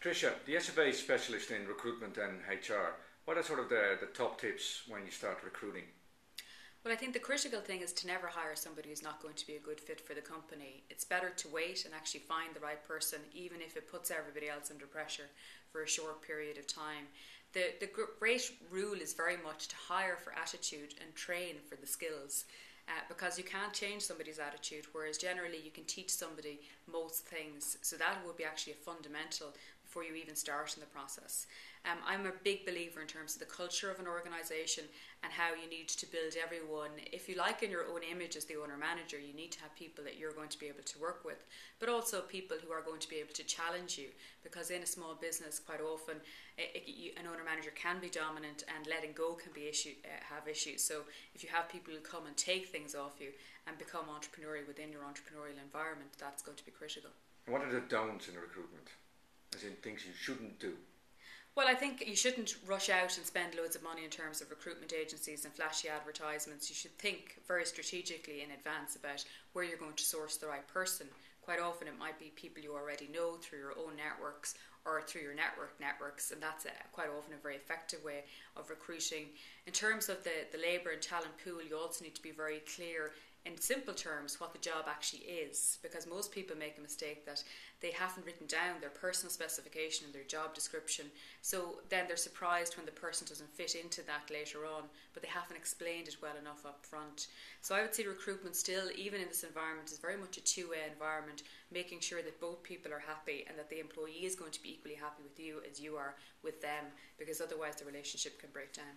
Patricia, the SFA specialist in recruitment and HR, what are sort of the top tips when you start recruiting? Well, I think the critical thing is to never hire somebody who's not going to be a good fit for the company. It's better to wait and actually find the right person, even if it puts everybody else under pressure for a short period of time. The great rule is very much to hire for attitude and train for the skills. Because you can't change somebody's attitude, whereas generally you can teach somebody most things. So that would be actually a fundamental before you even start in the process. I'm a big believer in terms of the culture of an organisation and how you need to build everyone. If you like in your own image as the owner manager, you need to have people that you're going to be able to work with, but also people who are going to be able to challenge you, because in a small business quite often an owner manager can be dominant and letting go can be have issues. So if you have people who come and take things off you and become entrepreneurial within your entrepreneurial environment, that's going to be critical. And what are the don'ts in recruitment? As in things you shouldn't do? Well, I think you shouldn't rush out and spend loads of money in terms of recruitment agencies and flashy advertisements. You should think very strategically in advance about where you're going to source the right person. Quite often it might be people you already know through your own networks or through your networks, and that's quite often a very effective way of recruiting. In terms of the labour and talent pool, you also need to be very clear in simple terms what the job actually is, because most people make a mistake that they haven't written down their personal specification and their job description, so then they're surprised when the person doesn't fit into that later on, but they haven't explained it well enough up front. So I would say recruitment still, even in this environment, is very much a two-way environment, making sure that both people are happy and that the employee is going to be equally happy with you as you are with them, because otherwise the relationship can break down.